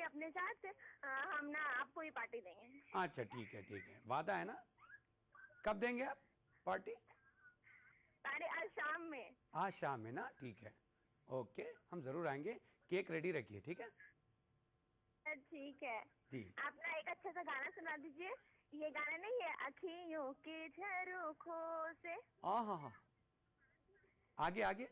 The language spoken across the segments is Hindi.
अपने साथ, हम ना आपको ही पार्टी देंगे। अच्छा ठीक है, वादा है ना? कब देंगे आप पार्टी? अरे आज शाम में। आज शाम में ना, ठीक है, ओके, हम जरूर आएंगे। केक रेडी रखिए, ठीक है? ठीक है। जी। आप ना एक अच्छा सा गाना सुना दीजिए। ये गाना नहीं है, अखियों के झरोखों से। हाँ, आगे आगे।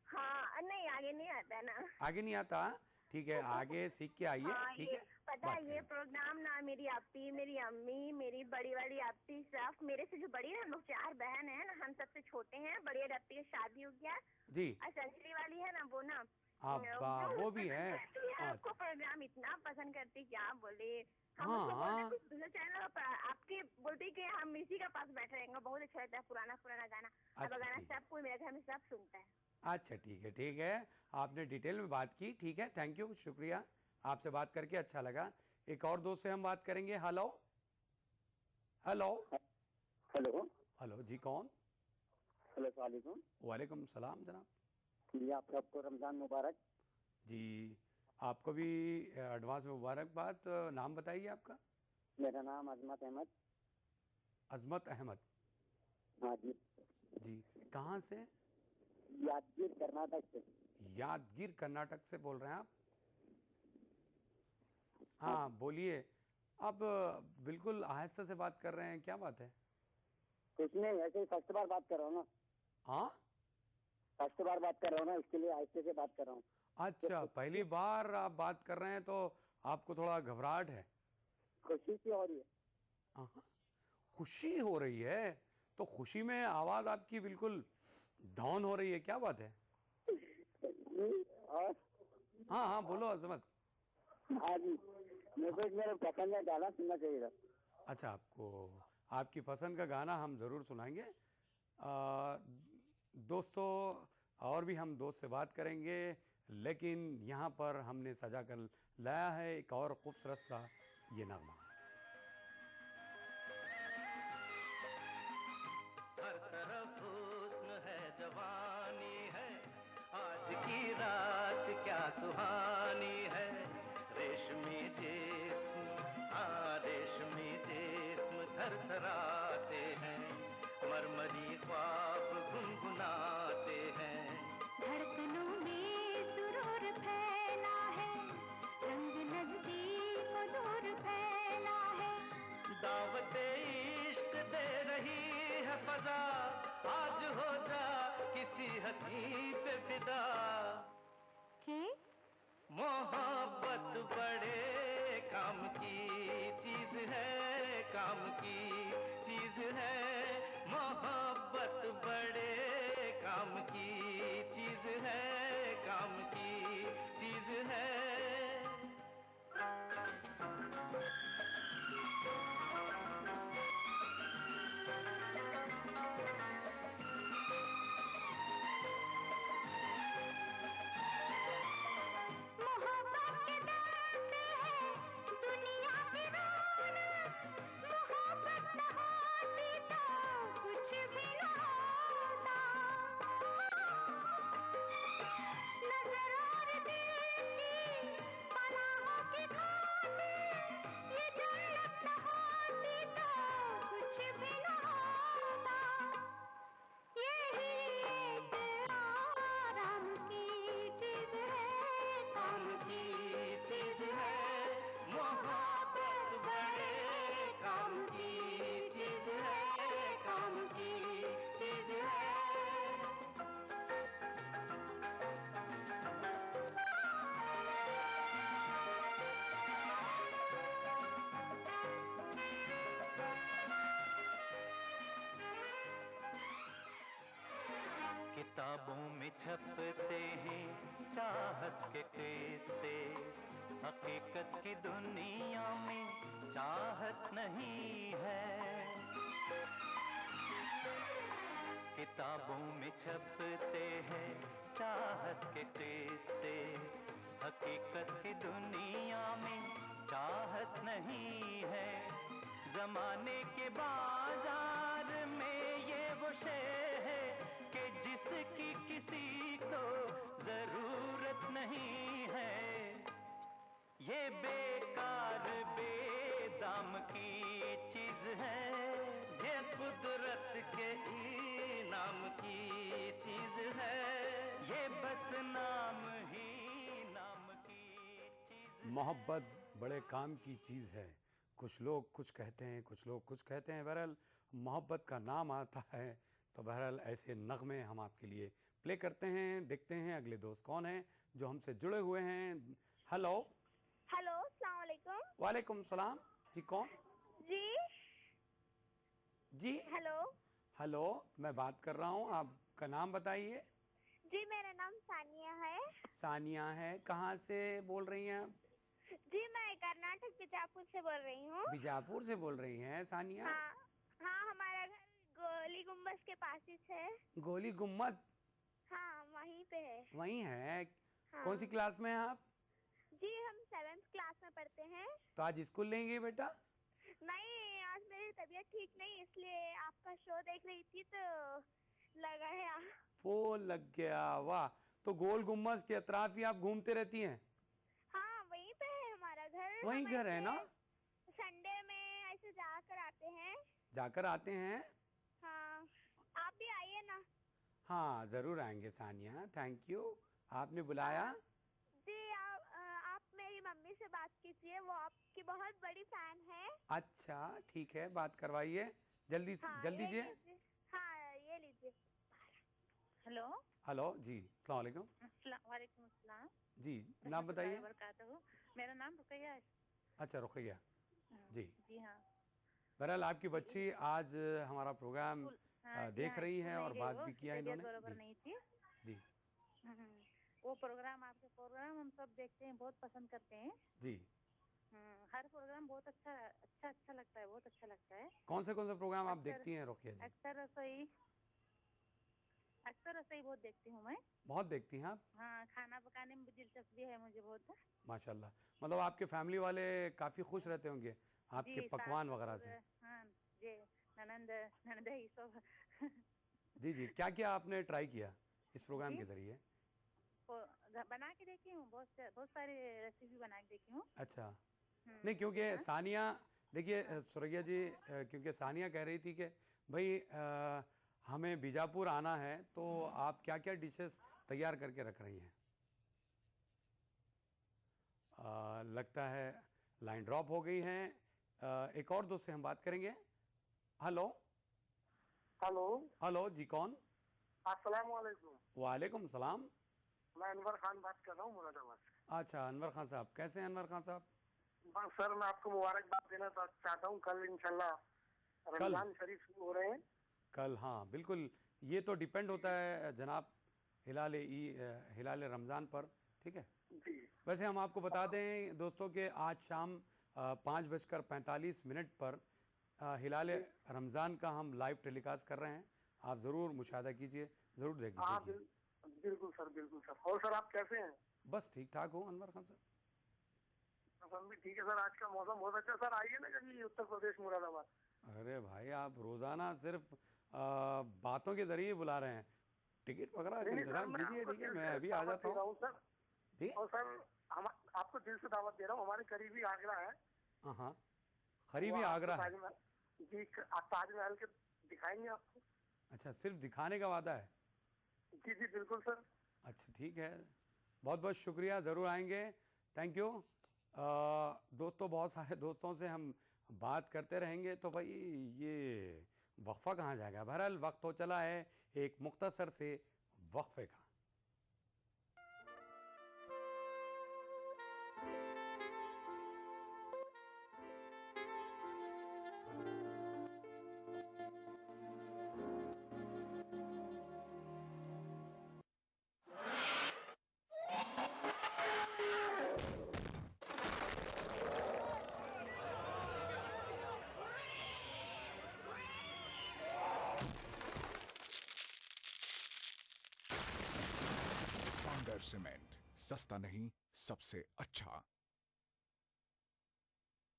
हाँ नहीं, आगे नहीं आता है ना। आगे नहीं आता? ठीक है, आगे सीख के आइए, हाँ, ठीक ये है? पता बात है, ये करें। प्रोग्राम ना मेरी आपी, मेरी अम्मी, मेरी बड़ी वाली आपी, सब मेरे से जो बड़ी है, हम लोग 4 बहन है ना, हम सबसे छोटे हैं। बड़ी वाली आपी की शादी हो गया जी। और संजली वाली है ना, वो ना अब्बा, वो भी है। आपको अच्छा। प्रोग्राम इतना पसंद करती, क्या बोले। हम उसको बोलते हाँ, कुछ दूसरा चैनल पर, आपके बोलते कि हम इसी का पास बैठे रहेंगे, बहुत अच्छा लगता है पुराना पुराना गाना। अब अच्छा गाना ठीक है। सब कोई मेरे घर में सब सुनता है। अच्छा ठीक है, आपने डिटेल में बात की, ठीक है, थैंक यू, शुक्रिया, आपसे बात करके अच्छा लगा। एक और दोस्त से हम बात करेंगे। Hello hello hello. हेलो जी, कौन? हेलो, वालेकुम। वालेकुम सलाम जनाब। जी, आप सबको रमजान मुबारक। जी, आपको भी एडवांस में मुबारकबाद। नाम बताइए आपका। मेरा नाम अजमत अहमद। अजमत अहमद। हाँ जी। जी, कहाँ से? यादगीर कर्नाटक से। यादगीर कर्नाटक से बोल रहे हैं आप? हाँ। हाँ बोलिए। आप बिल्कुल आहिस्ता से बात कर रहे हैं, क्या बात है? कुछ नहीं, ऐसे ही फर्स्ट बार बात कर रहा हूँ ना। हाँ, फर्स्ट बार बात कर रहा हूँ ना, इसके लिए आहिस्ते से बात कर रहा हूँ। अच्छा, पहली बार आप बात कर रहे हैं तो आपको थोड़ा घबराहट है? खुशी सी हो रही है। हाँ, खुशी हो रही है? तो खुशी में आवाज आपकी बिल्कुल डाउन हो रही है, क्या बात है? जी, और हाँ बोलो अजमत। हाँ जी, मेरे को एक मेरा पसंद है गाना सुनना चाहिए था। अच्छा, आपको आपकी पसंद का गाना हम ज़रूर सुनाएंगे। दोस्तों, और भी हम दोस्त से बात करेंगे, लेकिन यहाँ पर हमने सजा कर लाया है एक और खूबसूरत सा ये नगमा। हर तरफ हुस्न है, जवानी है, आज की रात क्या सुहानी है। रेशमी जिस्म, हाँ रेशमी जिस्म थरथराते हैं, मरमरी ख्वाब गुनगुनाते हैं। धड़कनों में सुरूर फैला है, रंग नजदीक दूर फैला है। दावते इश्क दे रही है फजा, आज हो जा किसी हंसी पे फिदा। मोहब्बत बड़े काम की चीज है, काम की चीज है। मोहब्बत बड़े काम की चीज है, काम की चीज है। मोहब्बत के दर से है दुनिया की रौनक, मोहब्बत न होती तो कुछ भी न होता। नजर और दिल की पनाहों की खातिर ये जन्नत न होती तो कुछ भी न होता। यही एक आराम की चीज है, काम की चीज है। मोहब्बत बड़े काम की चीज है, काम की चीज है। किताबों में छपते हैं चाहत के किस्से, हकीकत की दुनिया में चाहत नहीं है। किताबों में छपते हैं चाहत के किस्से, हकीकत की दुनिया में चाहत नहीं है। जमाने के बाजार में ये वो शे है कि जिसकी किसी को जरूरत नहीं है। ये बेकार बेदाम की चीज है, ये कुदरत के इनाम की चीज है, ये बस नाम ही नाम की चीज। मोहब्बत बड़े काम की चीज़ है। कुछ लोग कुछ कहते हैं, कुछ लोग कुछ कहते हैं। बहरहाल मोहब्बत का नाम आता है तो बहरहाल ऐसे नगमे हम आपके लिए प्ले करते हैं। देखते हैं अगले दोस्त कौन हैं जो हमसे जुड़े हुए हैं। हेलो। हेलो, अस्सलाम वालेकुम। वालेकुम सलाम। जी कौन? जी जी हेलो। हेलो, मैं बात कर रहा हूँ। आपका नाम बताइए। जी मेरा नाम सानिया है। सानिया है। कहाँ से बोल रही हैं आप? जी मैं कर्नाटक बीजापुर से बोल रही हूँ। बीजापुर से बोल रही हैं सानिया? हाँ हाँ, हमारा घर गोली गुम्बद के पास ही है। गोली गुम्मद हाँ वहीं पे है। वहीं है। हाँ। कौन सी क्लास में हैं आप? जी हम 7th क्लास में पढ़ते हैं। तो आज स्कूल नहीं गई बेटा? नहीं, आज मेरी तबीयत ठीक नहीं, इसलिए आपका शो देख रही थी तो लगा है। फोन लग गया। वाह। तो गोल गुम्बद के अतराफ ही आप घूमते रहती हैं? हाँ वहीं पे है हमारा घर। वहीं हम घर है ना? संडे में ऐसे जाकर आते हैं। जाकर आते हैं। हाँ आप भी आइए ना। हाँ जरूर आएंगे सानिया, थैंक यू, आपने बुलाया। जी आप मेरी मम्मी से बात कीजिए, वो आपकी बहुत बड़ी फैन है। अच्छा ठीक है, बात करवाइए जल्दी। हाँ, जल्दी ये जी। लीजिए। हाँ ये लीजिए। हेलो। हेलो जी, अस्सलाम वालेकुम। वालेकुम अस्सलाम। जी नाम बताइए। मेरा नाम रुकैया है। अच्छा रुकैया जी। जी हाँ। बहरहाल आपकी बच्ची आज हमारा प्रोग्राम देख रही है और बात भी किया इन्होंने। बराबर नहीं थी जी वो प्रोग्राम, आपके प्रोग्राम हम सब देखते हैं, बहुत पसंद करते हैं। जी। हर प्रोग्राम बहुत अच्छा अच्छा लगता है, बहुत अच्छा लगता है। कौन से प्रोग्राम आप देखती हैं रुकैया जी? अक्सर रसोई बहुत देखती हूँ मैं। बहुत देखती हैं आप? हाँ, खाना पकाने में भी दिलचस्पी है मुझे बहुत। माशाल्लाह। मतलब आपके फैमिली वाले काफ़ी खुश रहते होंगे आपके जी, पकवान सास वगैरह ससुर, से। हाँ जी, ननद ये सब। जी जी, क्या क्या आपने ट्राई किया इस प्रोग्राम जी? के ज़रिए? बना के देखी हूँ, बहुत सारी रेसिपी बना के देखी हूँ। अच्छा। नहीं क्योंकि सानिया, देखिए सुरैया जी, क्योंकि सानिया कह रही थी कि भाई हमें बीजापुर आना है, तो आप क्या क्या डिशेस तैयार करके रख रही हैं? लगता है लाइन ड्रॉप हो गई है। एक और दोस्त से हम बात करेंगे। हेलो। हेलो। हेलो जी कौन? अस्सलाम वालेकुम। वालेकुम सलाम। मैं अनवर खान बात कर रहा हूँ मुरादाबाद से। अच्छा अनवर खान साहब, कैसे हैं अनवर खान साहब? बस सर मैं आपको मुबारकबाद देना चाहता हूँ। कल इंशाल्लाह रमजान शरीफ शुरू हो रहे हैं। कल, हाँ बिल्कुल। ये तो डिपेंड होता है जनाब हिलाल रमज़ान पर, ठीक है। जी। वैसे हम आपको बता दें दोस्तों कि आज शाम 5:45 पर हिलाल रमज़ान का हम लाइव टेलीकास्ट कर रहे हैं। आप ज़रूर मुशाहिदा कीजिए, ज़रूर देखिए। हाँ बिल्कुल सर, बिल्कुल सर। और सर आप कैसे हैं? बस ठीक ठाक हो अनवर खान साहब। हम भी ठीक है सर। आज का मौसम बहुत अच्छा। सर आइए ना कभी उत्तर प्रदेश मुरादाबाद। अरे भाई आप रोज़ाना सिर्फ बातों के ज़रिए बुला रहे हैं। टिकट वगैरह का इंतजाम कीजिए, ठीक है, मैं अभी आ जाता हूँ। ठीक। और सर हम आपको दिल से दावत दे रहा हूँ। हमारे करीबी आगरा है। हाँ करीबी आगरा है जी। आप ताजमहल के दिखाएंगे आपको। अच्छा, सिर्फ दिखाने का वादा है? जी जी बिल्कुल सर। अच्छा ठीक है, बहुत बहुत शुक्रिया, ज़रूर आएंगे। Thank you. दोस्तों, बहुत सारे दोस्तों से हम बात करते रहेंगे तो भाई ये वक्फा कहाँ जाएगा। बहरहाल वक्त हो चला है एक मुख्तसर से वक्फे का। सीमेंट, सस्ता नहीं सबसे अच्छा।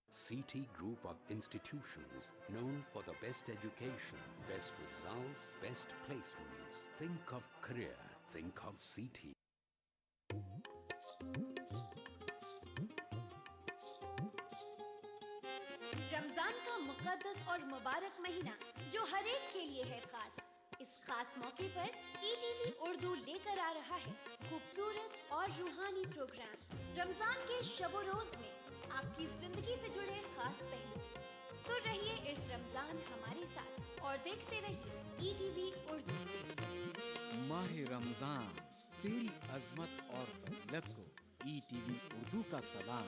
CT Group of institutions known for the best education, best results, best placements. Think of career. Think of CT. Ramzan का मुकद्दस और मुबारक महीना जो हर एक के लिए है खास। इस खास मौके पर ETV उर्दू लेकर आ रहा है खूबसूरत और रूहानी प्रोग्राम रमजान के शबो रोज में आपकी जिंदगी से जुड़े खास पहलू। तो रहिए इस रमजान हमारे साथ और देखते रहिए ETV उर्दू। माह रमजान तेरी अजमत और फजीलत को ETV उर्दू का सलाम।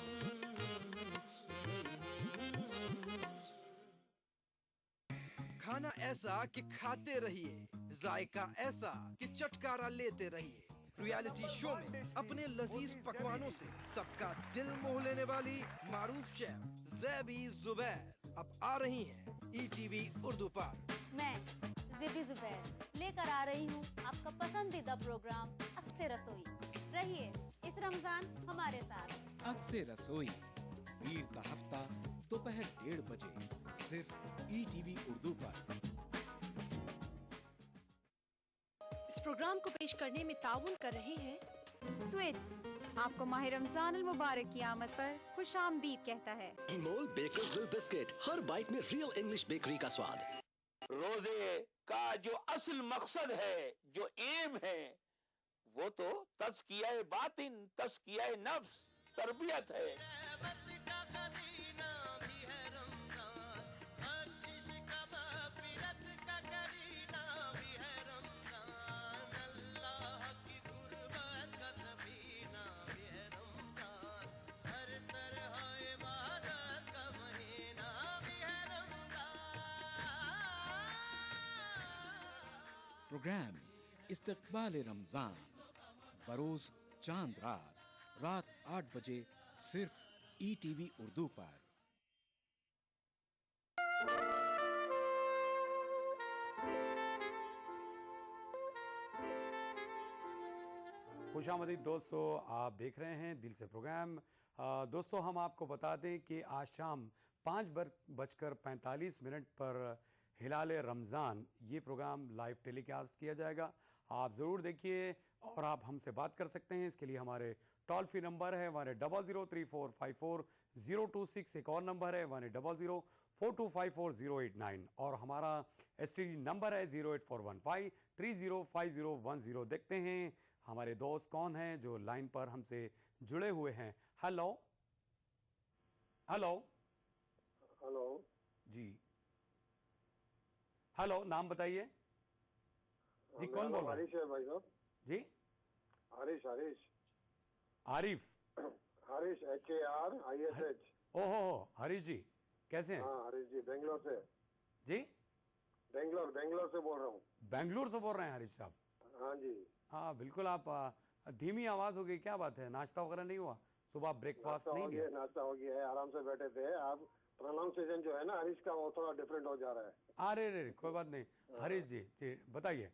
खाना ऐसा कि खाते रहिए, जायका ऐसा कि चटकारा लेते रहिए। रियलिटी शो में अपने लजीज पकवानों से सबका दिल मोह लेने वाली मारूफ शेफ ज़ैबी ज़ुबैर अब आ रही हैं ETV उर्दू पर। मैं ज़ैबी ज़ुबैर लेकर आ रही हूँ आपका पसंदीदा प्रोग्राम अक्से रसोई। रहिए इस रमजान हमारे साथ। अक्से रसोई वीर का हफ्ता दोपहर 1:30 बजे सिर्फ ETV उर्दू पर। इस प्रोग्राम को पेश करने में ताउन कर रहे हैं स्वीट्स। आपको माह रमजान अल मुबारक की आमद पर खुश आमदीद कहता है। अनमोल बेकर्सविल बिस्किट, हर बाइट में रियल इंग्लिश बेकरी का स्वाद। रोजे का जो असल मकसद है, जो एम है, वो तो तज़किया बातिन, तज़किया नफ्स, तरबियत है। प्रोग्राम इस्तकबाल रमजान बरोज चांद रात 8 बजे सिर्फ ETV उर्दू पर। खुशामदीद दोस्तों, आप देख रहे हैं दिल से प्रोग्राम। दोस्तों, हम आपको बता दें कि आज शाम 5:45 पर हिलाल रमज़ान ये प्रोग्राम लाइव टेलीकास्ट किया जाएगा। आप ज़रूर देखिए और आप हमसे बात कर सकते हैं। इसके लिए हमारे टोल फ्री नंबर है 1003454026। एक और नंबर है 1042545089 और हमारा STD नंबर है 08415305010। देखते हैं हमारे दोस्त कौन हैं जो लाइन पर हमसे जुड़े हुए हैं। हेलो हेलो हेलो जी, हेलो, नाम बताइए जी, कौन बोल रहे हैं? हरीश है भाई साहब जी, हरीश आरिफ, हरीश HARISH। ओहो, हरीश जी कैसे हैं? हाँ हरीश जी, बेंगलोर से जी, बेंगलोर से बोल रहा हूँ। बेंगलुरु से बोल रहे हैं हरीश साहब? हाँ जी। हाँ बिल्कुल। आप धीमी आवाज़ हो गई, क्या बात है? नाश्ता वगैरह नहीं हुआ? सुबह ब्रेकफास्ट नहीं लिया? नाश्ता हो गया है, आराम से बैठे थे। आप प्रोनाउंसिएशन जो है ना हरीश का, वो थोड़ा डिफरेंट हो जा रहा है। अरे रे, कोई बात नहीं। हरीश जी बताइए।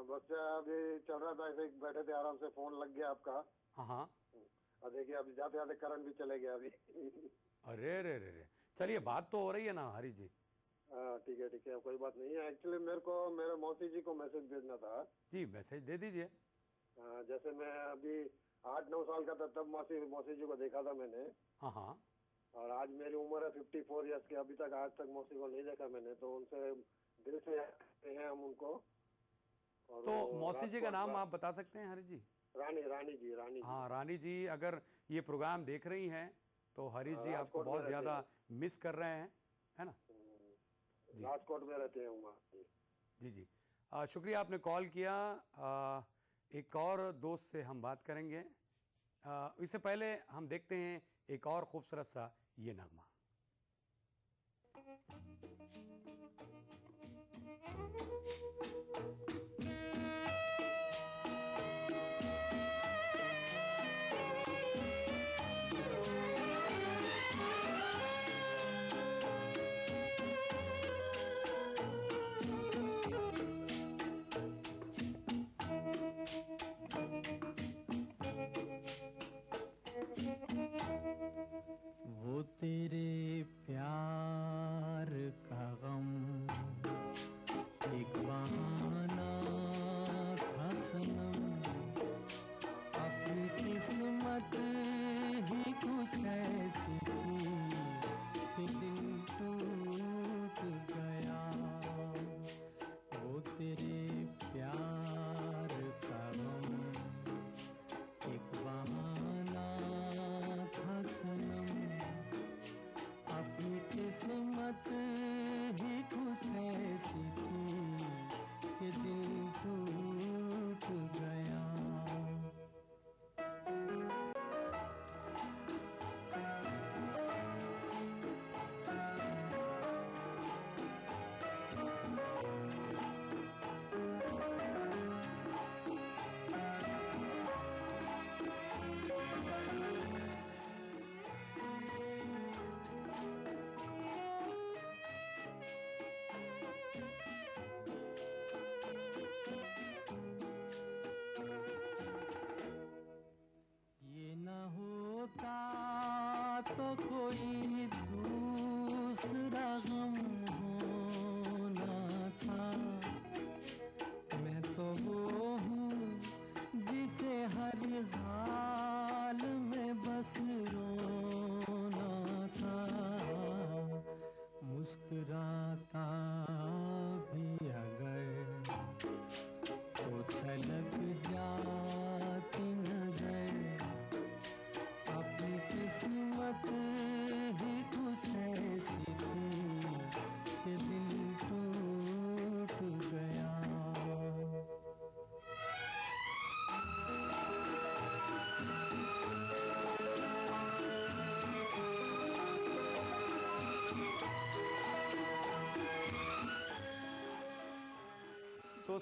बस अभी चल रहा था, ऐसे बैठे थे आराम से, फोन लग गया आपका। हाँ और देखिए अभी जाते जाते करंट भी चले गया अभी। अरे रे, चलिए बात तो हो रही है ना हरीश जी। ठीक है कोई बात नहीं है। एक्चुअली मेरे को मेरे मौसी जी को मैसेज भेजना था। जी मैसेज दे दीजिए। जैसे मैं अभी 8-9 साल का था तब मौसी जी को देखा था मैंने। हाँ। और आज मेरी उम्र है 54 इयर्स की, अभी तक आज तक मौसी को नहीं देखा मैंने, तो उनसे दिल से याद हैं हम उनको। और तो मौसी जी का नाम आप बता सकते हैं हरीश जी? रानी जी। हाँ रानी जी, अगर ये प्रोग्राम देख रही हैं तो हरीश जी आपको बहुत ज़्यादा मिस कर रहे हैं, है ना? राजकोट में रहते हैं वहाँ। जी शुक्रिया आपने कॉल किया। एक और दोस्त से हम बात करेंगे। इससे पहले हम देखते हैं एक और खूबसूरत सा ये नगमा। वो तेरे प्यार का गम एक बहाना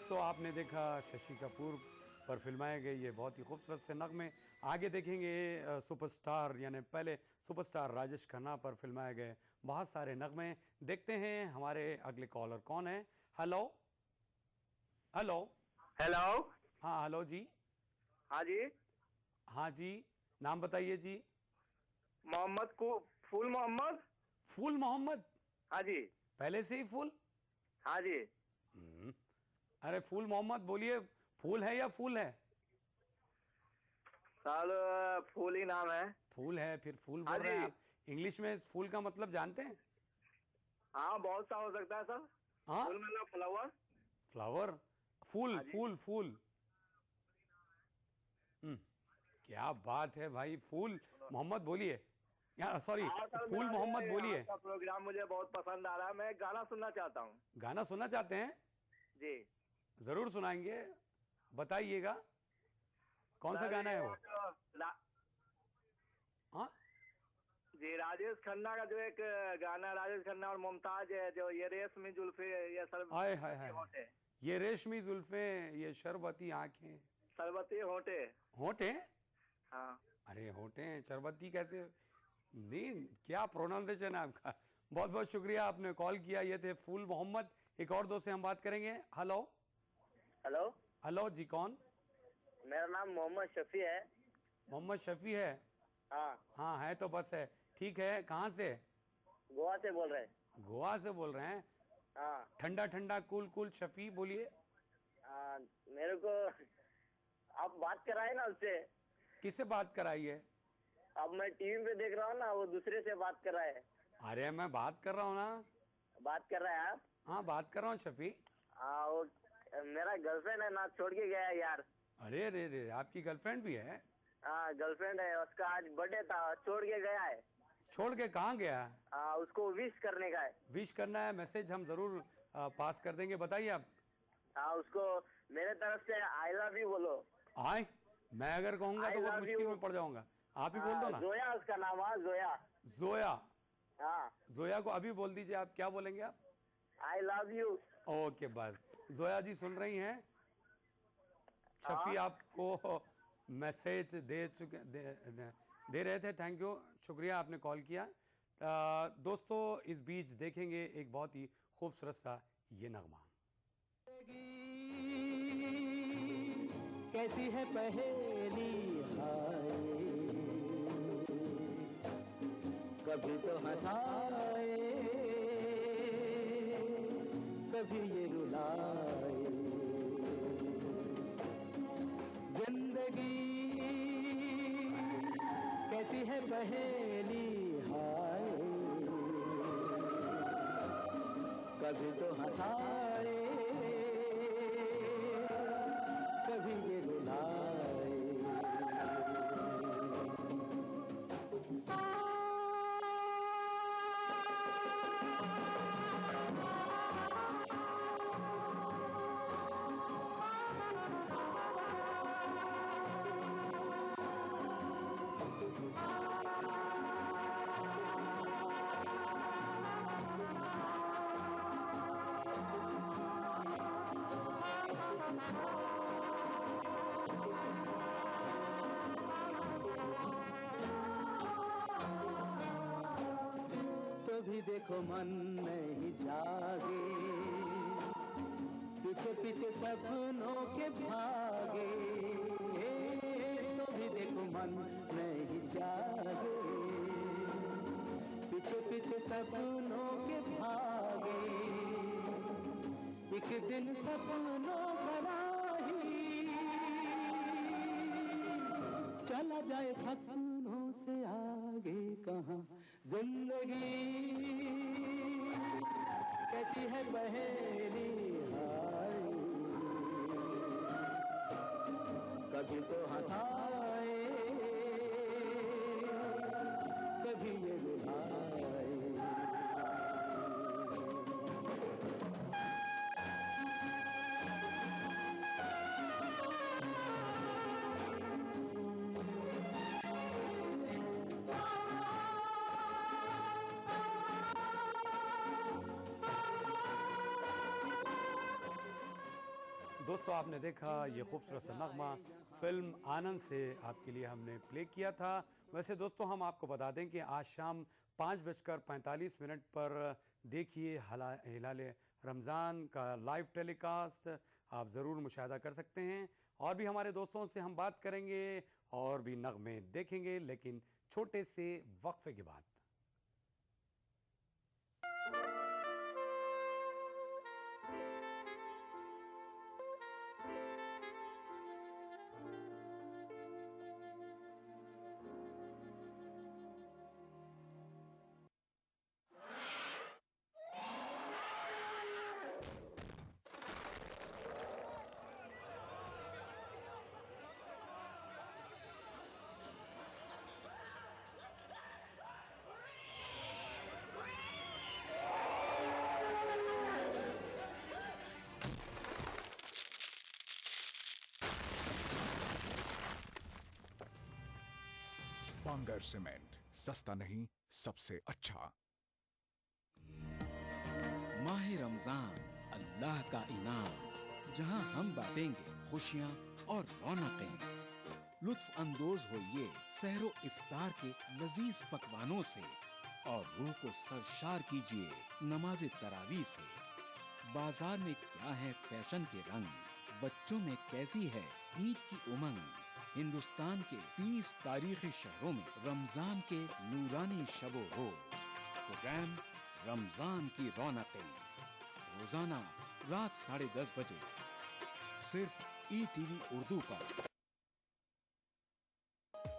दोस्तों आपने देखा शशि कपूर पर फिल्माए गए ये बहुत ही खूबसूरत से नगमे। आगे देखेंगे सुपरस्टार यानी पहले सुपरस्टार राजेश खन्ना पर फिल्माए गए बहुत सारे नगमे। देखते हैं हमारे अगले कॉलर कौन है। Hello hello hello. हाँ हेलो जी। हाँ जी। हाँ जी, नाम बताइए जी। मोहम्मद को फूल मोहम्मद। फूल मोहम्मद। हाँ जी। पहले से ही फूल। हाँ जी। अरे फूल मोहम्मद बोलिए, फूल है या फूल है? सर फूल ही नाम है। फूल है, फिर फूल हाँ बोल रहे हैं जी। आप। इंग्लिश में फूल का मतलब जानते हैं? हाँ बहुत सा हो सकता है सर। हाँ? फूल मतलब फ्लावर। फ्लावर, फूल हाँ जी। फूल फूल। क्या बात है भाई, फूल मोहम्मद बोलिए, या सॉरी हाँ सर, फूल मेरा मोहम्मद ये बोलिए। आपका प्रोग्राम मुझे बहुत पसंद आ रहा है। मैं गाना सुनना चाहता हूँ। गाना सुनना चाहते हैं? जी। जरूर सुनाएंगे, बताइएगा कौन सा सर, गाना है ये वो? जो हाँ जी, राजेश खन्ना का जो एक गाना, राजेश खन्ना और मुमताज है, जो ये रेशमी जुल्फे, ये सर हाय हाय हाय, होंठे, ये रेशमी जुल्फे, ये शरबती आंखें। शरबती होंठे। होंठे? हाँ। अरे होंठे शरबती कैसे? नहीं, क्या प्रोनाउंसिएशन है आपका। बहुत बहुत शुक्रिया आपने कॉल किया। ये थे फूल मोहम्मद। एक और दोस्त से हम बात करेंगे। Hello hello. हेलो जी, कौन? मेरा नाम मोहम्मद शफी है। मोहम्मद शफी है? हाँ। हाँ है तो बस है। ठीक है, कहाँ से? गोवा से बोल रहे हैं। गोवा से बोल रहे हैं? हाँ। ठंडा ठंडा कूल कूल शफी बोलिए। मेरे को आप बात कराए ना उससे। किससे बात कराई है? अब मैं टीवी पे देख रहा हूँ ना, वो दूसरे से बात कर रहा है। अरे मैं बात कर रहा हूँ ना। बात कर रहा है आप? हाँ बात कर रहा हूँ शफी। हाँ, वो मेरा गर्लफ्रेंड है ना, छोड़ के गया है यार। अरे रे रे, आपकी गर्लफ्रेंड भी है? हाँ गर्लफ्रेंड है, उसका आज बर्थडे था, छोड़ के गया है। छोड़ के कहाँ गया? उसको विश करने का है। विश करना है, मैसेज हम जरूर पास कर देंगे। बताइए आप। हाँ, उसको मेरे तरफ से आई लव यू बोलो। आए, मैं अगर कहूँगा तो बहुत मुश्किल में पड़ जाऊंगा। आप ही बोल दो ना। जोया उसका नाम है, जोया। जोया। हाँ। जोया को अभी बोल दीजिए। आप क्या बोलेंगे आप? I love you. ओके बस। जोया जी सुन रही हैं, शफी आपको मैसेज दे रहे थे। थैंक यू, शुक्रिया आपने कॉल किया। दोस्तों इस बीच देखेंगे एक बहुत ही खूबसूरत सा ये नगमा। कैसी है पहेली हाय, कभी तो हंसाए, कभी ये रुलाए। जिंदगी कैसी है पहेली हाय, कभी तो हंसाए, कभी ये रुलाए। तो भी देखो मन नहीं जागे, पीछे पीछे सपनों के भागे। तो भी देखो मन नहीं जागे, पीछे पीछे सपनों के भागे। एक दिन सपनों भरा ही चला जाए सपनों से आगे कहाँ। जिंदगी कैसी है पहेली हाय, कभी तो हंसाए, कभी ये रुलाए। दोस्तों आपने देखा ये खूबसूरत सा नगमा फिल्म आनंद से आपके लिए हमने प्ले किया था। वैसे दोस्तों हम आपको बता दें कि आज शाम 5:45 पर देखिए हिलाल रमज़ान का लाइव टेलीकास्ट आप ज़रूर मुशाहिदा कर सकते हैं। और भी हमारे दोस्तों से हम बात करेंगे और भी नगमे देखेंगे, लेकिन छोटे से वक्फे के बाद। बांगर सीमेंट, सस्ता नहीं सबसे अच्छा। माह रमजान अल्लाह का इनाम, जहां हम बांटेंगे खुशियां और रौनकें। लुत्फ अंदोज होइए सहरो इफ्तार के लजीज पकवानों से और रूह को सरशार कीजिए नमाज तरावी से। बाजार में क्या है फैशन के रंग, बच्चों में कैसी है ईद की उमंग। हिंदुस्तान के 30 तारीखी शहरों में रमजान के नूरानी शबो रोज। प्रोग्राम रमजान की रौनकें, रोजाना रात 10:30 बजे सिर्फ ETV उर्दू पर।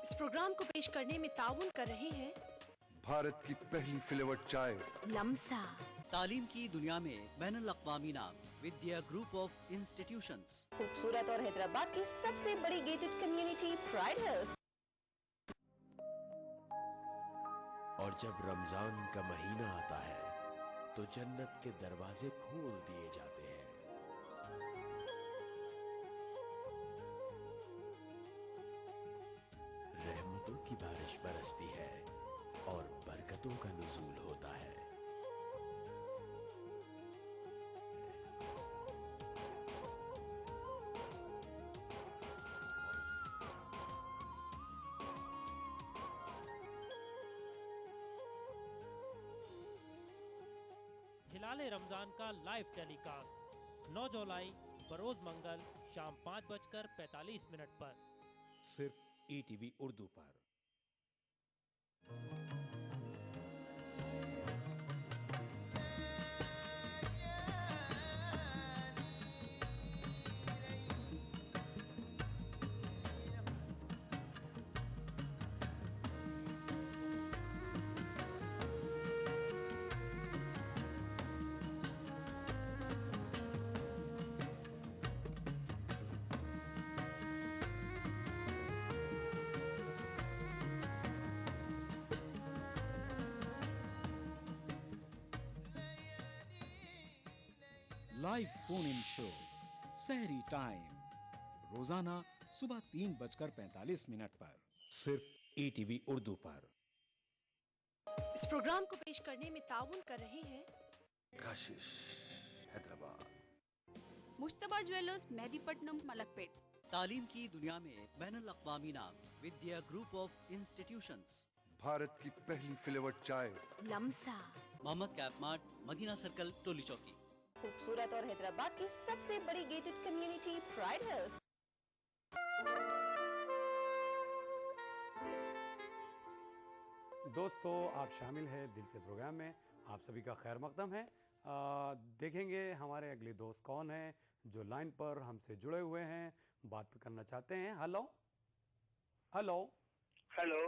इस प्रोग्राम को पेश करने में ताउन कर रहे हैं भारत की पहली फ्लेवर्ड चाय लम्सा। तालीम की दुनिया में बैनुल अक़वामी नाम विद्या ग्रुप ऑफ इंस्टीट्यूशंस। खूबसूरत और हैदराबाद की सबसे बड़ी गेटेड कम्युनिटी प्राइड हिल्स। और जब रमजान का महीना आता है तो जन्नत के दरवाजे खोल दिए जाते हैं। रहमतों की बारिश बरसती है और बरकतों का नुज़ूल होता है। हिलाल रमजान का लाइव टेलीकास्ट 9 जुलाई बरोज मंगल शाम 5:45 पर सिर्फ ETV उर्दू पर। लाइव फोन इन शो सहरी टाइम रोजाना सुबह 3:45 पर सिर्फ ETV उर्दू पर। इस प्रोग्राम को पेश करने में ताउन कर रहे हैं काशिश हैदराबाद, मुश्तबा ज्वेलर्स मेहदीपट्टनम मलकपेट। तालीम की दुनिया में बैनुल अक़वामी नाम Vidya group of institutions. Bharat की पहली फ्लेवर्ड चाय लम्सा। Mohammed cap mart, Madina circle, Toli Chowki. खूबसूरत और हैदराबाद की सबसे बड़ी गेटेड कम्युनिटी प्राइड हिल्स। दोस्तों आप शामिल हैं दिल से प्रोग्राम में, आप सभी का खैर मकदम है। देखेंगे हमारे अगले दोस्त कौन हैं जो लाइन पर हमसे जुड़े हुए हैं, बात करना चाहते हैं। Hello hello hello.